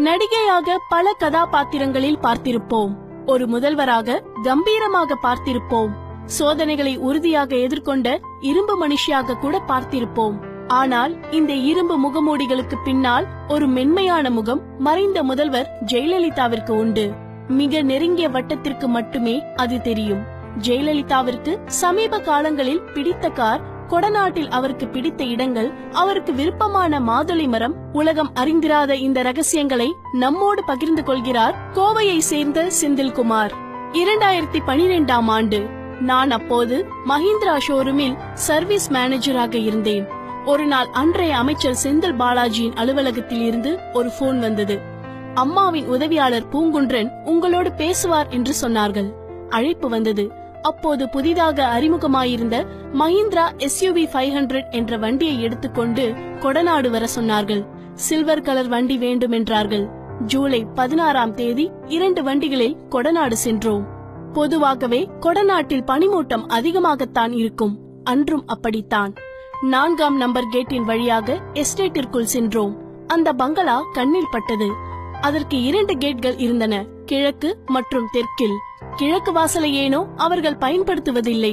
நடிகையாக பல கதாபாத்திரங்களில் பார்த்திருப்போம். ஒரு முதல்வராக கம்பீரமாக பார்த்திருப்போம். சோதனைகளை உறுதியாக எதிர்கொண்ட இரும்பு மனுஷியாக கூட பார்த்திருப்போம். ஆனால் இந்த இரும்பு முகமூடிகளுக்கு பின்னால் ஒரு மென்மையான முகம் மறைந்த முதல்வர் ஜெயலலிதாவிற்கு உண்டு. மிக நெருங்கிய வட்டத்திற்கு மட்டுமே அது தெரியும். ஜெயலலிதாவிற்கு சமீப காலங்களில் பிடித்த கார், கொடநாட்டில் அவருக்கு பிடித்த இடங்கள், அவருக்கு விருப்பமான மாதுளை மரம், உலகம் அறிந்திராத இந்த ரகசியங்களை நம்மோடு பகிர்ந்து கொள்கிறார் கோவையை சேர்ந்த செந்தில்குமார். 2012ஆம் ஆண்டு நான் அப்போது மஹிந்திரா ஷோரூமில் சர்வீஸ் மேனேஜராக இருந்தேன். ஒரு நாள் அன்றைய அமைச்சர் செந்தில் பாலாஜியின் அலுவலகத்தில் இருந்து ஒரு போன் வந்தது. அம்மாவின் உதவியாளர் பூங்குன்றன் உங்களோடு பேசுவார் என்று சொன்னார்கள். அழைப்பு வந்தது. அப்போது புதிதாக அறிமுகமாயிருந்த மஹிந்திரா SUV 500 என்ற வண்டியை எடுத்துக்கொண்டு கொடநாடு வர சொன்னார்கள். சில்வர் கலர் வண்டி வேண்டும் என்றார்கள். ஜூலை 16ஆம் தேதி 2 வண்டிகளில் கொடநாடு சென்றோம். பொதுவாகவே கொடநாட்டில் பனிமூட்டம் அதிகமாகத்தான் இருக்கும். அன்றும் அப்படித்தான். 4ஆம் நம்பர் கேட்டின் வழியாக எஸ்டேட்டிற்குள் சென்றோம். அந்த பங்களா கண்ணில் பட்டது. அதற்கு 2 கேட்கள் இருந்தன, கிழக்கு மற்றும் தெற்கில். கிழக்கு வாசலை ஏனோ அவர்கள் பயன்படுத்துவதில்லை.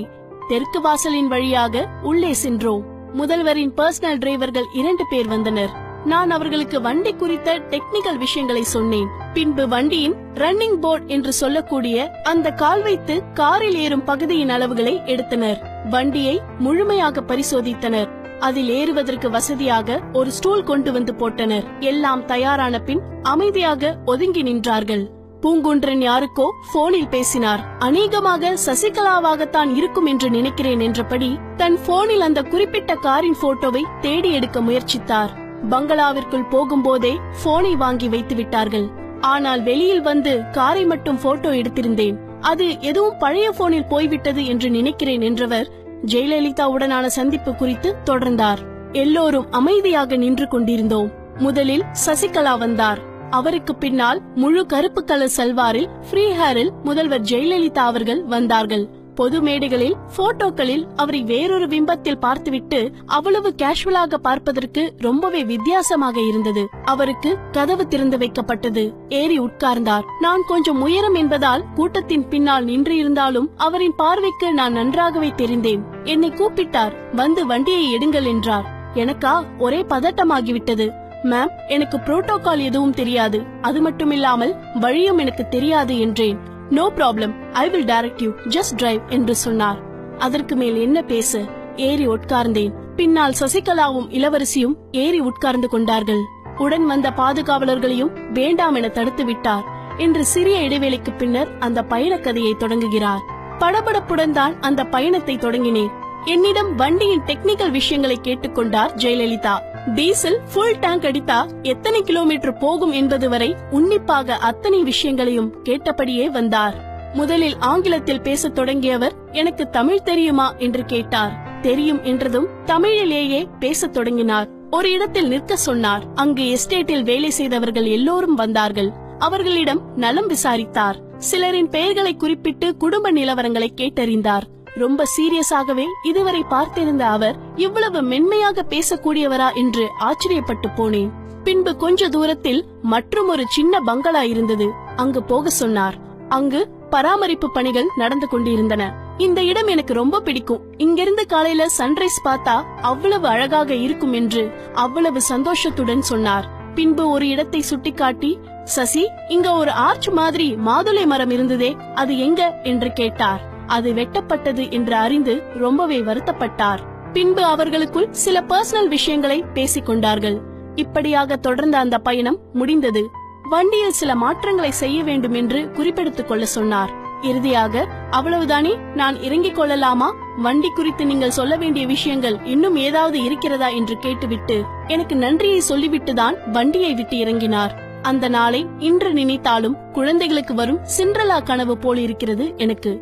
தெற்கு வாசலின் வழியாக உள்ளே சென்றோம். முதல்வரின் பர்சனல் டிரைவர்கள் 2 பேர் வந்தனர். நான் அவர்களுக்கு வண்டி குறித்த டெக்னிக்கல் விஷயங்களை சொன்னேன். பின்பு வண்டியின் ரன்னிங் போர்ட் என்று சொல்லக்கூடிய அந்த கால் வைத்து காரில் ஏறும் பகுதியின் அளவுகளை எடுத்தனர். வண்டியை முழுமையாக பரிசோதித்தனர். அதில் ஏறுவதற்கு வசதியாக ஒரு ஸ்டூல் கொண்டு வந்து போட்டனர். எல்லாம் தயாரான பின் அமைதியாக ஒதுங்கி நின்றார்கள். பூங்குன்றன் யாருக்கோ போனில் பேசினார். அநேகமாக சசிகலாவாகத்தான் இருக்கும் என்று நினைக்கிறேன் என்றபடி தன் போனில் அந்த குறிப்பிட்ட காரின் போட்டோவை தேடி எடுக்க முயற்சித்தார். பங்களாவிற்குள் போகும்போதே போனை வாங்கி வைத்து விட்டார்கள். ஆனால் வெளியில் வந்து காரை மட்டும் போட்டோ எடுத்திருந்தேன். அது எதுவும் பழைய போனில் போய்விட்டது என்று நினைக்கிறேன் என்றவர் ஜெயலலிதாவுடனான சந்திப்பு குறித்து தொடர்ந்தார். எல்லோரும் அமைதியாக நின்று கொண்டிருந்தோம். முதலில் சசிகலா வந்தார். அவருக்கு பின்னால் முழு கருப்பு கலர் சல்வாரில் ஃப்ரீ ஹேரில் முதல்வர் ஜெயலலிதா அவர்கள் வந்தார்கள். பொது மேடைகளில் போட்டோக்களில் அவரை வேறொரு பிம்பத்தில் பார்த்துவிட்டு அவ்வளவு கேஷுவலாக பார்ப்பதற்கு ரொம்பவே வித்தியாசமாக இருந்தது. அவருக்கு கதவு திறந்து வைக்கப்பட்டது. ஏறி உட்கார்ந்தார். நான் கொஞ்சம் உயரம் என்பதால் கூட்டத்தின் பின்னால் நின்று இருந்தாலும் அவரின் பார்வைக்கு நான் நன்றாகவே தெரிந்தேன். என்னை கூப்பிட்டார். வந்து வண்டியை எடுங்கள் என்றார். எனக்கா ஒரே பதட்டமாகிவிட்டது. மேம், எனக்கு புரோட்டோகால் எதுவும் தெரியாது, அது மட்டுமில்லாமல் வழியும் எனக்கு தெரியாது என்றேன். No problem, I will direct you, just drive என்று சொன்னார். அதற்கு மேல் என்ன பேச? ஏறி உட்கார்ந்தேன். பின்னால் சசிகலாவும் இளவரசியும் ஏறி உட்கார்ந்து கொண்டார்கள். உடன் வந்த பாதுகாவலர்களையும் வேண்டாம் என தடுத்து விட்டார். என்று சிறிய இடைவேளைக்கு பின்னர் அந்த பயண கதையை தொடங்குகிறார். படபடப்புடன் தான் அந்த பயணத்தை தொடங்கினேன். என்னிடம் வண்டியின் டெக்னிக்கல் விஷயங்களை கேட்டுக்கொண்டார் ஜெயலலிதா. டீசல் ஃபுல் டேங்க் அடித்தா எத்தனை கிலோமீட்டர் போகும் என்பது வரை உன்னிப்பாக அத்தனை விஷயங்களையும் கேட்டபடியே வந்தார். முதலில் ஆங்கிலத்தில் பேசத் தொடங்கியவர் எனக்கு தமிழ் தெரியுமா என்று கேட்டார். தெரியும் என்றதும் தமிழிலேயே பேசத் தொடங்கினார். ஒரு இடத்தில் நிற்க சொன்னார். அங்கு எஸ்டேட்டில் வேலை செய்தவர்கள் எல்லோரும் வந்தார்கள். அவர்களிடம் நலம் விசாரித்தார். சிலரின் பெயர்களை குறிப்பிட்டு குடும்ப நிலவரங்களை கேட்டறிந்தார். ரொம்ப சீரியஸாகவே இதுவரை பார்த்திருந்த அவர் இவ்வளவு மென்மையாக பேசக்கூடியவரா என்று ஆச்சரியப்பட்டு போனேன். பின்பு கொஞ்ச தூரத்தில் மற்றும் ஒரு சின்ன பங்களா இருந்தது. அங்கு போக சொன்னார். அங்கு பராமரிப்பு பணிகள் நடந்து கொண்டிருந்தன. இந்த இடம் எனக்கு ரொம்ப பிடிக்கும். இங்கிருந்து காலையில சன்ரைஸ் பார்த்தா அவ்வளவு அழகாக இருக்கும் என்று அவ்வளவு சந்தோஷத்துடன் சொன்னார். பின்பு ஒரு இடத்தை சுட்டிக்காட்டி, சசி, இங்க ஒரு ஆர்ச் மாதிரி மாதுளை மரம் இருந்ததே, அது எங்க என்று கேட்டார். அது வெட்டப்பட்டது என்று அறிந்து ரொம்பவே வருத்தப்பட்டார். பின்பு அவர்களுக்குள் சில பர்சனல் விஷயங்களை பேசிக் கொண்டார்கள். இப்படியாக தொடர்ந்த அந்த பயணம் முடிந்தது. வண்டியில் சில மாற்றங்களை செய்ய வேண்டும் என்று குறிப்பெடுத்துக் கொள்ள சொன்னார். இறுதியாக, அவ்வளவுதானே, நான் இறங்கிக் கொள்ளலாமா? வண்டி குறித்து நீங்கள் சொல்ல வேண்டிய விஷயங்கள் இன்னும் ஏதாவது இருக்கிறதா என்று கேட்டுவிட்டு எனக்கு நன்றியை சொல்லிவிட்டுதான் வண்டியை விட்டு இறங்கினார். அந்த நாளை இன்று நினைத்தாலும் குழந்தைகளுக்கு வரும் சிண்ட்ரெல்லா கனவு போல் இருக்கிறது எனக்கு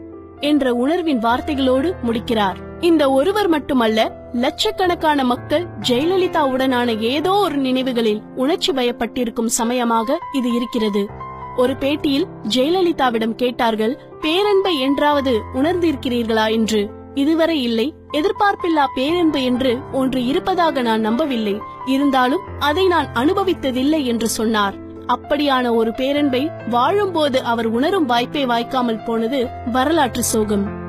என்ற உணர்வின் வார்த்தைகளோடு முடிக்கிறார். இந்த ஒருவர் மட்டுமல்ல, லட்சக்கணக்கான மக்கள் ஜெயலலிதாவுடனான ஏதோ ஒரு நினைவுகளில் உணர்ச்சி வயப்பட்டிருக்கும் சமயமாக இது இருக்கிறது. ஒரு பேட்டியில் ஜெயலலிதாவிடம் கேட்டார்கள், பேரன்பை என்றாவது உணர்ந்திருக்கிறீர்களா என்று. இதுவரை இல்லை. எதிர்பார்ப்பில்லா பேரன்பு என்று ஒன்று இருப்பதாக நான் நம்பவில்லை. இருந்தாலும் அதை நான் அனுபவித்ததில்லை என்று சொன்னார். அப்படியான ஒரு பேரன்பை வாழும்போது அவர் உணரும் வாய்ப்பே வாய்க்காமல் போனது வரலாற்று சோகம்.